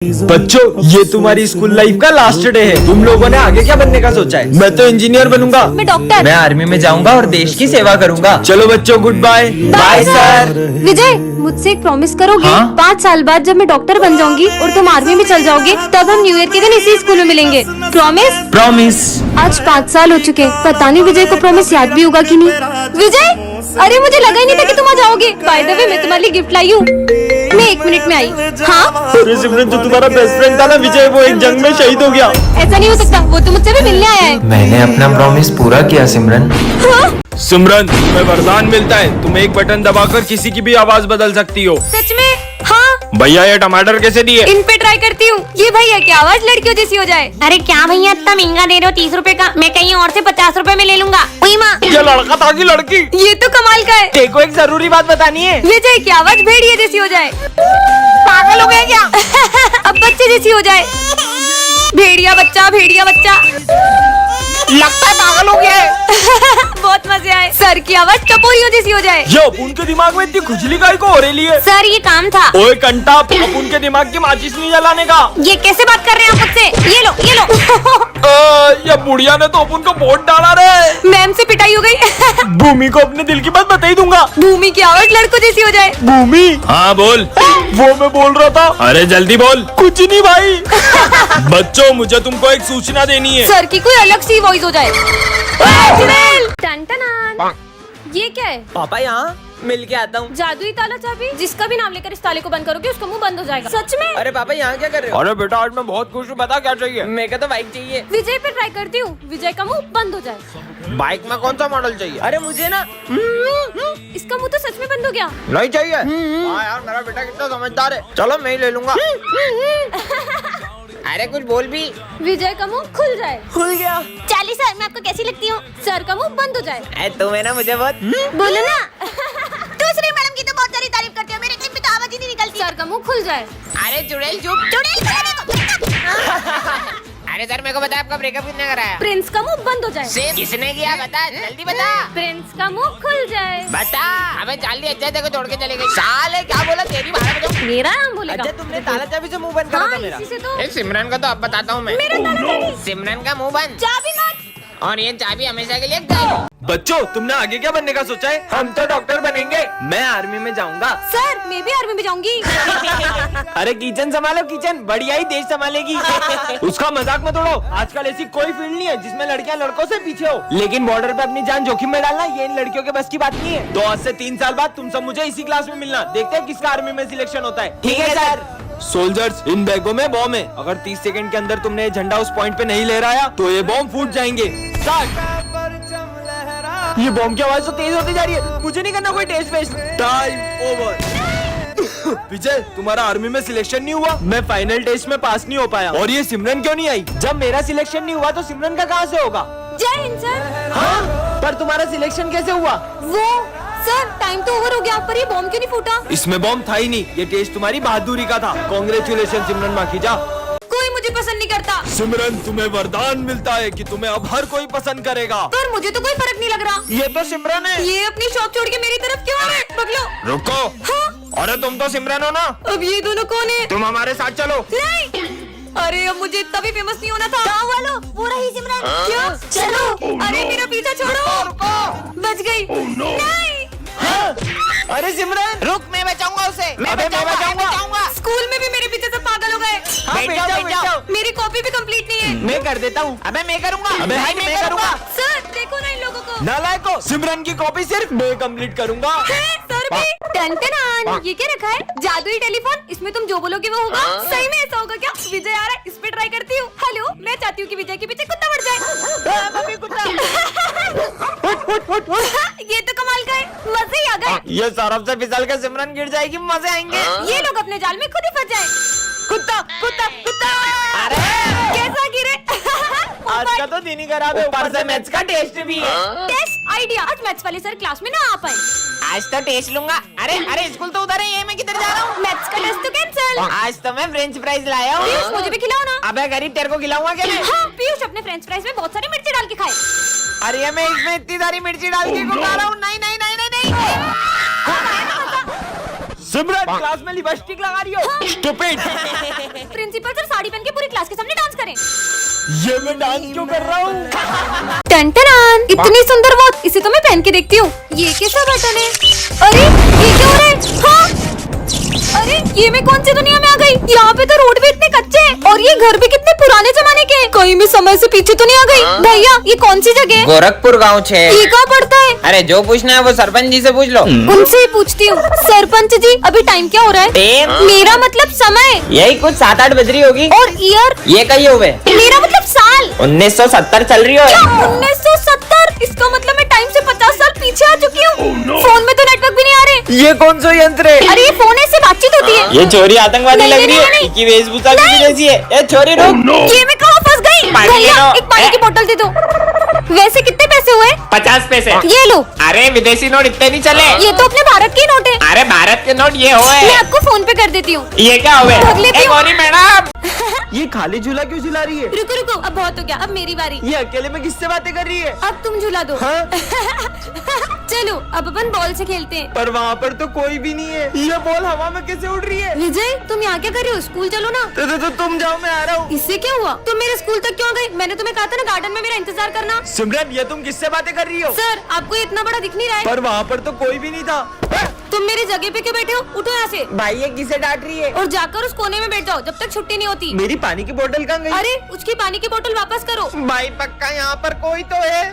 बच्चों, ये तुम्हारी स्कूल लाइफ का लास्ट डे है। तुम लोगों ने आगे क्या बनने का सोचा है? मैं तो इंजीनियर बनूंगा। मैं डॉक्टर। मैं आर्मी में जाऊंगा और देश की सेवा करूंगा। चलो बच्चों, good bye. Bye sir. Vijay, मुझसे एक प्रॉमिस करोगे? हाँ? 5 साल बाद जब मैं डॉक्टर बन जाऊंगी और तुम आर्मी में चल जाओगे, तब हम न्यू ईयर के दिन इसी स्कूल में मिलेंगे। प्रॉमिस? प्रॉमिस। आज 5 साल हो चुके, पता नहीं विजय को प्रॉमिस याद भी होगा कि नहीं। विजय, अरे मुझे लगा ही नहीं था कि तुम आ जाओगे। बाय द वे, मैं तुम्हारे लिए गिफ्ट लाई हूँ। मैं 1 मिनट में आई। हाँ? अरे सिमरन, जो तुम्हारा बेस्ट फ्रेंड था ना विजय, वो एक जंग में शहीद हो गया। ऐसा नहीं हो सकता, वो तो मुझसे भी मिलने आया है। मैंने अपना प्रॉमिस पूरा किया सिमरन। हाँ? सिमरन, तुम्हें वरदान मिलता है। तुम एक बटन दबाकर किसी की भी आवाज बदल सकती हो। सच में? हाँ। भैया, ये टमाटर कैसे दिए? इन पे ट्राई करती हूँ। ये भैया की आवाज लड़कियों जैसी हो जाए। अरे क्या भैया, इतना महंगा दे रहे हो? 30 रुपए का मैं कहीं और से 50 रुपए में ले लूंगा। वही माँ, ये लड़का था कि लड़की? ये तो कमाल का है। देखो, एक जरूरी बात बतानी है। विजय की आवाज भेड़िया जैसी हो जाए। पागल हो गए क्या? अब बच्चे जैसी हो जाए। भेड़िया बच्चा, भेड़िया बच्चा। लगता है पागल हो गया है। बहुत मजे आए। सर की आवाज टपोरियों जैसी हो जाए। ये अपुन के दिमाग में इतनी खुजली काहे को हो रही है? सर, ये काम था। ओए कंटा, अपुन के दिमाग की माचिस नहीं जलाने का। ये कैसे बात कर रहे हैं आप मुझसे? ये लो, ये लो। ये बुढ़िया ने तो अपुन को वोट डाला रे। मैम से पिटाई हो गई। भूमि को अपने दिल की बात बता ही दूंगा। भूमि की आवाज लड़कों जैसी हो जाए। भूमि? हाँ बोल। वो मैं बोल रहा था। अरे जल्दी बोल। कुछ नहीं भाई। बच्चों, मुझे तुमको एक सूचना देनी है। सर की कोई अलग सी वॉइस हो जाए। टन-टनान। ये क्या है? पापा यहाँ मिल के आता हूँ। जादुई ताला चाबी। जिसका भी नाम लेकर इस ताले को बंद करोगे, उसका मुंह बंद हो जाएगा। सच में? अरे पापा, यहाँ क्या कर रहे हो? अरे बेटा, आज मैं बहुत खुश हूँ। बता क्या चाहिए? मेरे को तो बाइक चाहिए। विजय पे ट्राई करती हूँ। विजय का मुंह बंद हो जाए। बाइक में कौन सा मॉडल चाहिए? अरे मुझे ना इसका मुंह तो सच में बंद हो गया। नहीं चाहिए? हाँ यार, मेरा बेटा कितना समझदार है। चलो मैं ही ले लूंगा। अरे कुछ बोल भी। विजय का मुंह खुल जाए। खुल गया। चाली सर, मैं आपको कैसी लगती हूँ? सर का मुंह बंद हो जाए। तुम्हें ना मुझे बहुत बोलो ना। दूसरी मैडम की तो बहुत सारी तारीफ करते हो, मेरे मुंह में तो आवाज ही नहीं निकलती। सर का मुंह खुल जाए। अरे चुड़ैल चुप। चुड़ैल बोला मेरे को। अरे सर, मेरे को बता, आपका ब्रेकअप किसने कराया? प्रिंस का मुंह बंद हो जाए। किसने किया? बता, जल्दी बता। प्रिंस का मुंह खुल जाए। बता। हमें चाल दी अच्छा देखो, छोड़ के चले गए। साले क्या बोला? तेरी बात बजाओ। मेरा नाम बोलेगा। अच्छा, तुमने ताला चाबी से मुंह बंद करा हाँ, था मेरा। इसी से तो। एक सिमरन का तो अब बताता हूँ मैं। मेरा ताला चाबी। सिमरन का मुंह बंद चाबी मत। और ये चाबी हमेशा के लिए गायब। बच्चों, तुमने आगे क्या बनने का सोचा है? हम तो डॉक्टर बनेंगे। मैं आर्मी में जाऊंगा। सर, मैं भी आर्मी में जाऊंगी। अरे किचन संभालो, किचन बढ़िया ही देश संभालेगी। उसका मजाक मत उड़ाओ। आजकल ऐसी कोई फील्ड नहीं है जिसमें लड़कियां लड़कों से पीछे हो। लेकिन बॉर्डर पे अपनी जान जोखिम में डालना, ये इन लड़कियों के बस की बात नहीं है। तो आज से 3 साल बाद तुम सब मुझे इसी क्लास में मिलना। देखते हैं किसका आर्मी में सिलेक्शन होता है। ठीक है सर। सोल्जर्स, इन बैगों में बॉम्ब है। अगर 30 सेकंड के अंदर तुमने ये झंडा उस पॉइंट पे नहीं लहराया तो ये बॉम्ब फूट जाएंगे। ये बॉम्ब की आवाज तो तेज होती जा रही है। मुझे नहीं करना कोई test waste. Time over. Vijay, तुम्हारा आर्मी में सिलेक्शन नहीं हुआ। मैं फाइनल टेस्ट में पास नहीं हो पाया। और ये सिमरन क्यों नहीं आई? जब मेरा सिलेक्शन नहीं हुआ तो सिमरन का कहाँ से होगा? जय हिंद सर। हाँ, पर तुम्हारा सिलेक्शन कैसे हुआ? वो सर, टाइम तो ओवर हो गया, पर ये बॉम्ब क्यों नहीं फूटा? इसमें बॉम्ब था ही नहीं। ये टेस्ट तुम्हारी बहादुरी का था। कांग्रेचुलेशन सिमरन माखीजा। कोई मुझे पसंद नहीं करता। सिमरन, तुम्हें वरदान मिलता है कि तुम्हें अब हर कोई पसंद करेगा। पर मुझे तो कोई फर्क नहीं लग रहा। ये तो सिमरन है। ये अपनी शॉप छोड़ के मेरी तरफ क्यों आ रहे? पगलो। रुको। हाँ? अरे तुम तो सिमरन हो ना? अब ये दोनों कौन है? तुम हमारे साथ चलो। नहीं। अरे, अब मुझे इतना भी फेमस नहीं होना था। गाँव वालों, वो रही सिमरन। क्या? चलो। अरे मेरा पीछा छोड़ो। बच गई। नहीं। अरे सिमरन, रुक, मैं बचाऊंगा उसे। मैं बचाऊंगा। स्कूल में भी मेरे पीछे सब पागल हो गए। हाँ, बैठ जाओ। मेरी कॉपी भी कंप्लीट नहीं है। मैं कर देता हूँ। अबे मैं करूंगा। अबे भाई, मैं करूंगा। सर, देखो ना इन लोगों को। नालायको, सिमरन की कॉपी सिर्फ मैं कंप्लीट करूंगा। है, सर भी। टन-टनान। ये क्या रखा है? जादुई टेलीफोन। इसमें तुम जो बोलोगे वो होगा। सही में ऐसा होगा क्या? विजय आ रहा है, इस पे ट्राई करती हूँ। हेलो, मैं चाहती हूँ कि विजय के पीछे कुत्ता बढ़ जाए। मम्मी, कुत्ता। ये तो कमाल का है। मजे ही आ गए। ये सरफ से फिसल के सिमरन गिर जाएगी, मजे आएंगे। ये लोग अपने जाल में खुद ही फंस जाए। कुत्ता, कुत्ता, कुत्ता। अरे कैसा गिरे? आज का तो दिन ही खराब है, ऊपर से मैथ्स का टेस्ट भी है। Test idea. आज मैथ्स वाले सर क्लास में ना आ पाए। आज तो टेस्ट लूंगा। अरे अरे, स्कूल तो उधर है, ये मैं किधर जा रहा हूँ? मैथ्स का टेस्ट तो कैंसिल। आज तो मैं फ्रेंच फ्राइज लाया हूँ। पीयूष, मुझे भी खिलाओ ना। अबे गरीब, तेरे को खिलाऊंगा क्या मैं? हाँ, पीयूष अपने फ्रेंच फ्राइज में बहुत सारी मिर्ची डाल के खाए। अरे मैं इसमें इतनी सारी मिर्ची डाल के खा रहा हूँ। नहीं नहीं नहीं नहीं नहीं। सिमरन क्लास में लिपस्टिक लगा रही हो। स्टूपिड। प्रिंसिपल सर साड़ी पहन के पूरी क्लास के सामने डांस करें। ये मैं डांस क्यों कर रहा हूँ? टन इतनी सुंदर वॉच, इसे तो मैं पहन के देखती हूँ। ये कैसा बटन है? अरे ये क्या हो रहा है? हाँ? अरे ये मैं कौन सी दुनिया में आ गई? यहाँ पे तो रोड भी इतने कच्चे हैं और ये घर भी कितने पुराने जमाने के हैं। कहीं मैं समय से पीछे तो नहीं आ गई? भैया ये कौन सी जगह है? गोरखपुर गाँव 6। ये कहाँ पड़ता है? अरे जो पूछना है वो सरपंच जी से पूछ लो। उनसे ही पूछती हूँ। सरपंच जी अभी टाइम क्या हो रहा है? टेम? मेरा मतलब समय। यही कुछ 7-8 बज रही होगी। और ईयर? ये कही हुए मेरा मतलब साल। 1970 चल रही हो। 1970? इसका मतलब मैं टाइम से 50 साल पीछे आ चुकी हूँ। फोन में तो नेटवर्क भी नहीं आ रहे। ये कौन सा यंत्र है? अरे ये फोन है, इससे बातचीत होती है। ये छोरी आतंकवादी नहीं, लग रही है। नहीं, इसकी वेशभूषा भी जैसी है। ये छोरी रुक। ये मैं कहाँ फंस गई? पानी ले भैया लो। एक पानी की बोतल दे दो। वैसे कितने पैसे हुए? 50 पैसे। ये लो। अरे विदेशी नोट इतने नहीं चले। ये तो अपने भारत के नोट है। अरे भारत के नोट ये हुए। मैं आपको फोन पे कर देती हूँ। ये क्या हुए? भग लेती हूँ। गौरी मैडम ये खाली झूला क्यों झुला रही है? रुको रुको, अब बहुत हो गया, अब मेरी बारी। ये अकेले में किससे बातें कर रही है? अब तुम झूला दो। हाँ? चलो अब अपन बॉल से खेलते हैं। पर वहाँ पर तो कोई भी नहीं है। ये बॉल हवा में कैसे उड़ रही है? विजय तुम यहाँ क्या कर रहे हो? स्कूल चलो ना। तो तुम जाओ, मैं आ रहा हूँ। इससे क्या हुआ? तुम मेरे स्कूल तक क्यों गए? मैंने तुम्हें कहा था ना गार्डन में मेरा इंतजार करना। सिमरन ये तुम किससे बातें कर रही हो? सर आपको ये इतना बड़ा दिख नहीं रहा है? पर वहाँ पर तो कोई भी नहीं था। तुम मेरी जगह पे क्यों बैठे हो? उठो यहाँ से भाई ये किसे डांट रही है? और जाकर उस कोने में बैठ जाओ जब तक छुट्टी नहीं होती। मेरी पानी की बोतल कहाँ गई? अरे उसकी पानी की बोतल वापस करो। भाई पक्का यहाँ पर कोई तो है।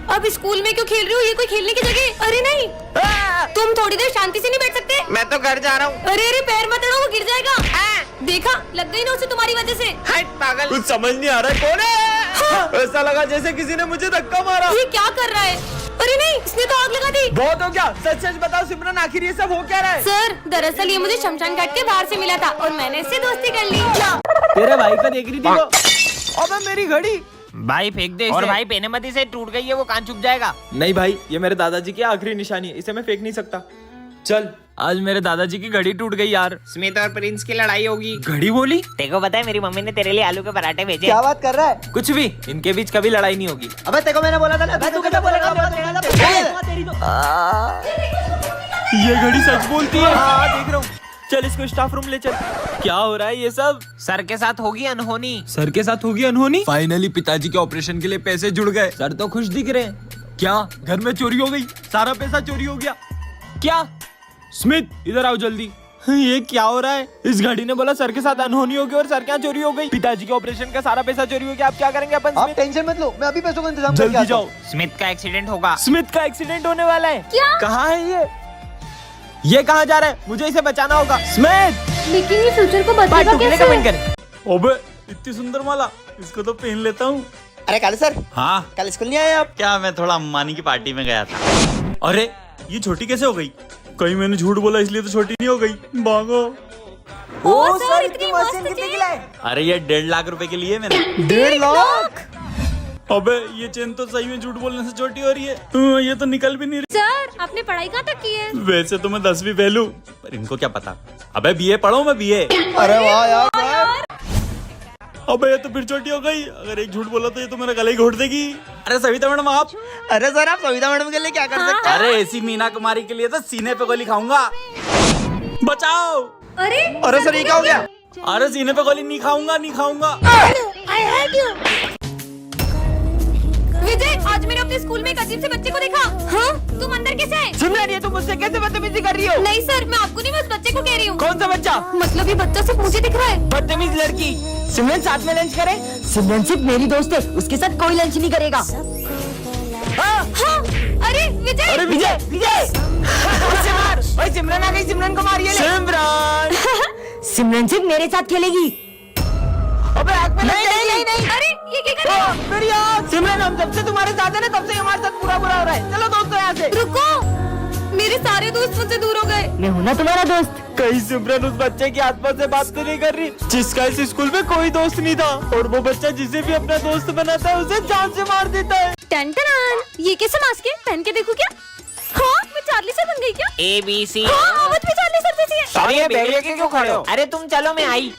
अब स्कूल में क्यों खेल रहे हो? ये कोई खेलने की जगह? अरे नहीं, तुम थोड़ी देर शांति से नहीं बैठ सकते? मैं तो घर जा रहा हूँ। अरे अरे पैर मत अड़ो, वो गिर जाएगा। देखा, लग गई ना उसे तुम्हारी वजह से। हट पागल, कुछ समझ नहीं आ रहा है कौन है? ऐसा लगा जैसे किसी ने मुझे धक्का मारा। ये क्या कर रहा है? अरे नहीं, इसने तो आग लगा दी। बहुत हो गया, सच सच बताओ सिमरन, आखिर ये सब हो क्या रहा है? सर दरअसल ये मुझे शमशान घाट के बाहर से मिला था और मैंने इससे दोस्ती कर ली। क्या? तेरे भाई का देख रही थी वो। अबे मेरी घड़ी। भाई फेंक दे और भाई पेनेमती से टूट गई है, वो कान चुप जाएगा। नहीं भाई, ये मेरे दादाजी की आखिरी निशानी है, इसे मैं फेंक नहीं सकता। चल, आज मेरे दादाजी की घड़ी टूट गई यार। स्मिथ और प्रिंस की लड़ाई होगी। घड़ी बोली? देखो पता है मेरी मम्मी ने तेरे लिए आलू के पराठे भेजे। क्या बात कर रहा है? कुछ भी, इनके बीच कभी लड़ाई नहीं होगी। अबे तेको मैंने बोला था ना, तू कैसे बोलेगा? ये घड़ी सच बोलती है। हाँ देख रहा हूँ। चल इसको स्टाफ रूम ले चल। क्या हो रहा है ये सब? सर के साथ होगी अनहोनी। सर के साथ होगी अनहोनी? फाइनली पिताजी के ऑपरेशन के लिए पैसे जुड़ गए। सर तो खुश दिख रहे हैं। क्या घर में चोरी हो गई? सारा पैसा चोरी हो गया क्या? स्मिथ इधर आओ जल्दी। ये क्या हो रहा है? इस घड़ी ने बोला सर के साथ अनहोनी होगी और सर क्या चोरी हो गई? पिताजी के ऑपरेशन का सारा पैसा चोरी हो गया। आप क्या करेंगे अपन? आप टेंशन मत लो, मैं अभी पैसों का इंतजाम करके जल्दी आता जाओ। हूँ। स्मिथ का एक्सीडेंट होगा। स्मिथ का एक्सीडेंट होने वाला है। क्या? कहाँ है ये कहाँ जा रहा है? मुझे इसे बचाना होगा। स्मिथ लेकिन ये फ्यूचर को बचाएगा कैसे? कमेंट कर। ओबे इतनी सुंदर माला, इसको तो पहन लेता हूँ। अरे काले सर, हाँ कल स्कूल नहीं आए आप? क्या, मैं थोड़ा अम्बानी की पार्टी में गया था। अरे ये छोटी कैसे हो गई? कहीं मैंने झूठ बोला इसलिए तो छोटी नहीं हो गई। भागो। ओ सर इतनी मस्त चीज। अरे ये 1.5 लाख रुपए के लिए मैंने। 1.5 लाख? अबे ये चेन तो सही में झूठ बोलने से छोटी हो रही है। ये तो निकल भी नहीं सर आपने पढ़ाई कहाँ तक की है? रही। वैसे तो मैं 10वीं फेल हूँ, पर इनको क्या पता। अबे बीए पढ़ो, मैं बीए। अरे वाह यार सर। अबे ये तो फिर छोटी हो गई। अगर एक झूठ बोला तो ये तो मेरा गला ही घोट देगी। अरे सविता मैडम आप। अरे सर आप सविता मैडम के लिए क्या कर सकते हैं? अरे ऐसी मीना कुमारी के लिए तो सीने पे गोली खाऊंगा। बचाओ। अरे अरे सर ये क्या हो गया? अरे सीने पे गोली नहीं खाऊंगा, नहीं खाऊंगा। विजय आज मैंने अपने स्कूल में एक अजीब से बच्चे को देखा। हाँ? तुम अंदर कैसे आए? सिमरन ये तुम मुझसे कैसे बदतमीजी कर रही हो? नहीं सर मैं आपको नहीं, मैं उस बच्चे को कह रही हूँ। कौन सा बच्चा? मतलब ये बच्चा सिर्फ मुझे दिख रहा है। बदतमीज लड़की। सिमरन साथ में लंच करें? सिमरन सिर्फ मेरी दोस्त है, उसके साथ कोई लंच नहीं करेगा। हाँ? अरे विजय। अरे विजय विजय उसे मार। ओए सिमरन आ गई, सिमरन को मारिए। सिमरन सिमरन सिर्फ मेरे साथ खेलेगी। अबे आग में नहीं नहीं नहीं नहीं। अरे ये क्या कर रहे हो? मेरी यार सिमरन, हम जब से तुम्हारे साथ है ना तब से हमारे साथ बुरा बुरा हो रहा है। चलो दोस्तों यहाँ से। रुको, मेरे सारे दोस्त मुझसे दूर हो गए। मैं हूँ ना तुम्हारा दोस्त। कहीं सिमरन उस बच्चे की आत्मा से बात तो नहीं कर रही जिसका इस स्कूल में कोई दोस्त नहीं था, और वो बच्चा जिसे भी अपना दोस्त बनाता है उसे जान से मार देता है। टन ये कैसे मास्क है? पहन के देखो क्या? हाँ मैं चार्ली सर बन गई क्या? ABC। हाँ आवाज भी चार्ली सर जैसी है। अरे बैठे क्यों खड़े हो? अरे तुम चलो, मैं आई।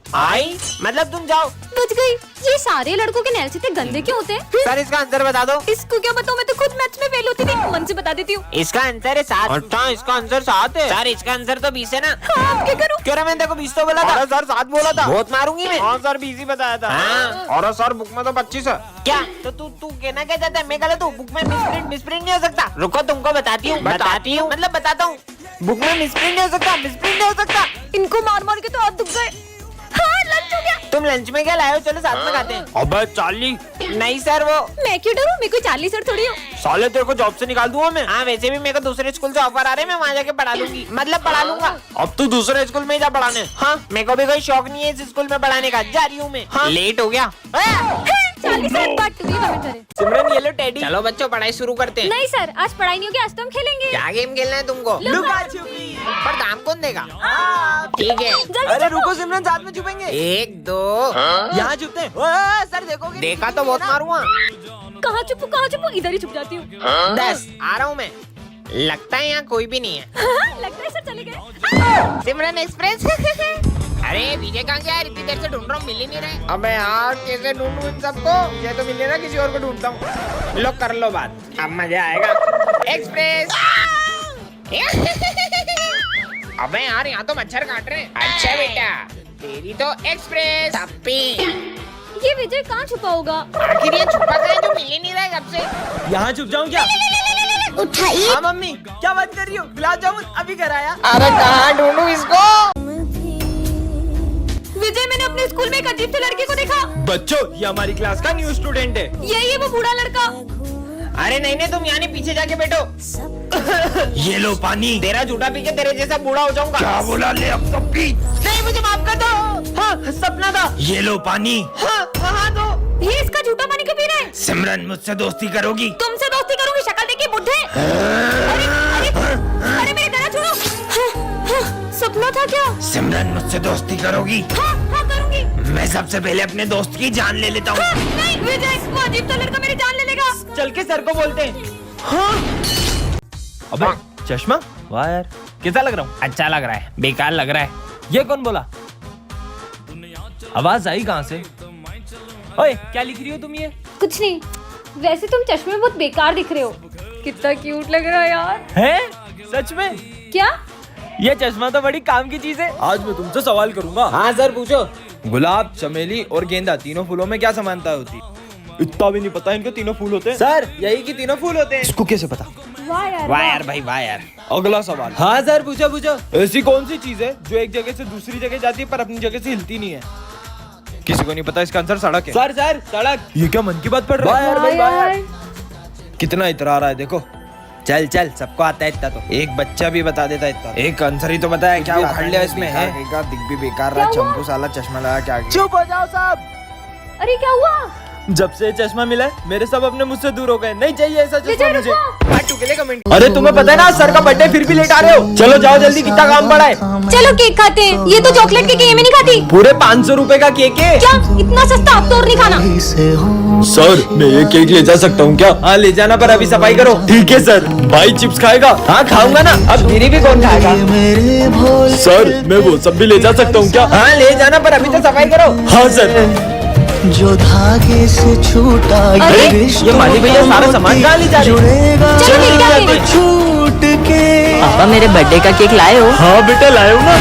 मतलब तुम जाओ। बच गई। ये सारे लड़कों के नेल्स इतने गंदे क्यों होते हैं? सर इसका आंसर बता दो। इसको क्या बताऊं, मैं तो खुद मैथ्स में फेल होती थी। मन से बता देती हूँ। इसका आंसर है 7। अच्छा इसका आंसर 7 है। सर इसका आंसर तो 20 है ना। हाँ, अब क्या करूँ? क्यों रे, मैंने देखो 20 तो बोला था। सर 7 बोला था। बहुत मारूंगी मैं। हाँ सर 20 ही बताया था। हाँ। और सर बुक में तो 25 है। क्या तो तू कहना क्या चाहता है? मैं गलत हूँ? बुक में मिसप्रिंट नहीं हो सकता। रुको तुमको बताती हूँ मतलब बताता हूँ। बुक में मिसप्रिंट नहीं हो सकता, मिसप्रिंट नहीं हो सकता। इनको मार मार के तो हाथ दुख गए। हाँ, लंच हो गया। तुम लंच में क्या लाए हो? चलो साथ में खाते हैं। अबे चार्ली। नहीं सर वो मैं क्यों डरूं? मैं कोई 40 सर थोड़ी हूँ। साले तेरे को जॉब से निकाल दूंगा मैं। हाँ वैसे भी मेरे को दूसरे स्कूल से ऑफर आ रहे हैं, मैं वहाँ जाके पढ़ा लूंगी। मतलब पढ़ा लूंगा। अब तू दूसरे स्कूल में जा पढ़ाने। हाँ मेरे को भी कोई शौक नहीं है इस स्कूल में पढ़ाने का। जा रही हूँ मैं। हाँ लेट हो गया। 40 सर बात टूटी कमेंट करे। सिमरन ये लो टेडी। चलो बच्चों पढ़ाई शुरू करते हैं। नहीं सर, आज पढ़ाई नहीं होगी, आज तो हम खेलेंगे। क्या गेम खेलना है तुमको? लुका छुपी। पर दाम कौन देगा? ठीक है। जल्दी अरे छुपो। रुको सिमरन, साथ में छुपेंगे। 1 2 यहाँ छुपते हैं। सर देखोगे? देखा तो बहुत मारूंगा। कहाँ छुपू? इधर ही छुप जाती हूँ। 10 आ रहा हूँ मैं। लगता है यहाँ कोई भी नहीं है। लगता है सर चले गए। सिमरन एक्सप्रेस। अरे विजय कहाँ गया? इतनी देर से ढूंढ रहा हूँ, मिल ही नहीं रहे। अबे यार कैसे ढूंढूं इन सबको? ये तो मिल नहीं रहा, किसी और को ढूंढता हूँ। लो कर लो बात, अब मजा आएगा। एक्सप्रेस। अबे यार यहाँ तो मच्छर काट रहे हैं। अच्छा बेटा तेरी तो एक्सप्रेस टप्पी। ये विजय कहाँ छुपा होगा? आखिर ये छुपा गया जो मिल ही नहीं रहा है कब से। यहाँ छुप जाऊँ क्या? उठाइए। हाँ मम्मी क्या बात कर रही हो? गुलाब जामुन अभी घर आया। अरे कहाँ ढूंढूं इसको? विजय, मैंने अपने स्कूल में एक अजीब से लड़के को देखा। बच्चों ये हमारी क्लास का न्यू स्टूडेंट है। यही है वो बूढ़ा लड़का। अरे नहीं तुम यहाँ नहीं, पीछे जाके बैठो। ये लो पानी। तेरा झूठा पी के तेरे जैसा बूढ़ा हो जाऊंगा। क्या बोला? ले अब तो पी। नहीं मुझे माफ कर दो। हाँ सपना था। ये लो पानी। हाँ दो। ये इसका झूठा पानी क्यों पी रहा है? सिमरन मुझसे दोस्ती करोगी? तुमसे दोस्ती करूंगी? शक्ल देखिए बुढ़े। अरे मेरे गला छोड़ो। सपना था क्या? सिमरन मुझसे दोस्ती करोगी? हाँ करूंगी। मैं सबसे पहले अपने दोस्त की जान ले लेता हूँ। नहीं विजय, वो अजीब सा लड़का मेरी जान ले लेगा। चल के सर को बोलते हैं। अबे चश्मा? वाह यार कैसा लग रहा हूँ? अच्छा लग रहा है, बेकार लग रहा है। ये कौन बोला? आवाज आई कहाँ से? ओए क्या लिख रही हो तुम ये? कुछ नहीं, वैसे तुम चश्मे में बहुत बेकार दिख रहे हो। कितना क्यूट लग रहा है यार। हैं? सच में? क्या? ये चश्मा तो बड़ी काम की चीज है। आज मैं तुमसे सवाल करूंगा। हाँ सर पूछो। गुलाब, चमेली और गेंदा तीनों फूलों में क्या समानता होती? इतना भी नहीं पता इनके तीनों फूल होते हैं। सर यही कि तीनों फूल होते हैं। इसको कैसे पता? वाह यार, वाह यार भाई, वाह यार। अगला सवाल। हाँ सर पूछो। ऐसी कौन सी चीज है जो एक जगह से दूसरी जगह जाती है पर अपनी जगह से हिलती नहीं है? किसी को नहीं पता इसका आंसर सड़क है। सर सड़क। ये क्या मन की बात पढ़ रहा है? वाह यार। कितना इतरा रहा है देखो। चल सबको आता है इतना तो। एक बच्चा भी बता देता इतना। एक आंसर ही तो बताया, क्या उखाड़ लिया इसमें है? दिख भी बेकार रहा, चंपू साला चश्मा लगा क्या? चुप हो जाओ साहब। अरे क्या हुआ? जब से चश्मा मिला है मेरे सब अपने मुझसे दूर हो गए। नहीं चाहिए ऐसा चश्मा विजय मुझे। रुको। के लिए कमेंट। अरे तुम्हें पता है ना सर का बर्थडे, फिर भी लेट आ रहे हो। चलो जाओ जल्दी, कितना काम पड़ा है। चलो केक खाते हैं। ये तो चॉकलेट केक है, ये मैं नहीं खाती। पूरे 500 रुपए का केक है। क्या इतना सस्ता? आप तो और नहीं खाना। सर मैं ये केक ले जा सकता हूँ क्या? हाँ ले जाना, पर अभी सफाई करो। ठीक है सर। भाई चिप्स खाएगा? हाँ खाऊंगा ना। अब गिरी भी कौन खाएगा? सर मैं वो सब भी ले जा सकता हूँ क्या? हाँ ले जाना, पर अभी तो सफाई करो। हाँ सर। जो धागे से छूटा अरे, ये माली भैया सारा सामान कहाँ ले जा रहे हैं? चलो केक खाते हैं। छूट के पापा मेरे बर्थडे का केक लाए हो? हाँ बेटा लाए हो ना।